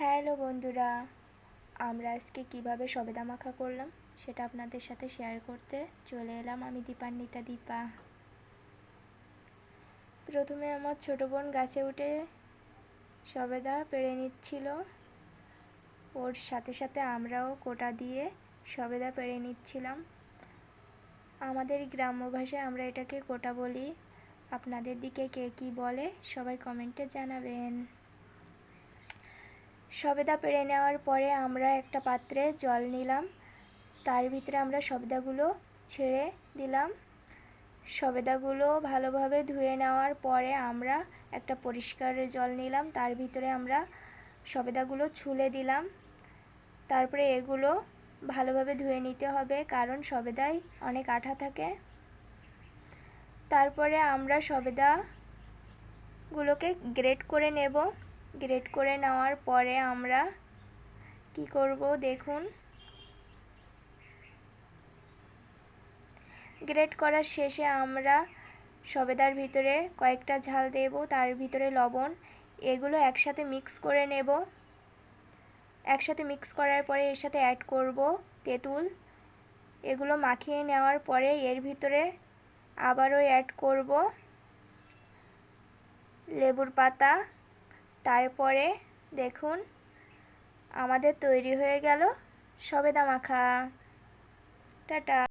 Hello বন্ধুরা, আমরা আজকে কিভাবে সবেদা মাখা করলাম সেটা আপনাদের সাথে শেয়ার করতে চলে এলাম। আমি দীপান্বিতা দীপা। প্রথমে আমার ছোটো বোন গাছে উঠে সবেদা পেড়ে নিচ্ছিল, ওর সাথে সাথে আমরাও কোটা দিয়ে সবেদা পেড়ে নিচ্ছিলাম। আমাদের গ্রাম্য ভাষায় আমরা এটাকে কোটা বলি। আপনাদের দিকে কে কী বলে সবাই কমেন্টে জানাবেন। সবেদা পেড়ে নেওয়ার পরে আমরা একটা পাত্রে জল নিলাম, তার ভিতরে আমরা সবেদাগুলো ছেড়ে দিলাম। সবেদাগুলো ভালোভাবে ধুয়ে নেওয়ার পরে আমরা একটা পরিষ্কার জল নিলাম, তার ভিতরে আমরা সবেদাগুলো ছুলে দিলাম। তারপরে এগুলো ভালোভাবে ধুয়ে নিতে হবে, কারণ সবেদায় অনেক আঠা থাকে। তারপরে আমরা সবেদাগুলোকে গ্রেট করে নেব। গ্রেট করে নেওয়ার পরে আমরা কি করব দেখুন। গ্রেট করার শেষে আমরা সবেদার ভিতরে কয়েকটা ঝাল দেব, তার ভিতরে লবণ, এগুলো একসাথে মিক্স করে নেব। একসাথে মিক্স করার পরে এর সাথে অ্যাড করব তেঁতুল। এগুলো মাখিয়ে নেওয়ার পরে এর ভিতরে আবারও অ্যাড করব লেবুর পাতা। তারপরে দেখুন আমাদের তৈরি হয়ে গেল সবেদা মাখা। টাটা।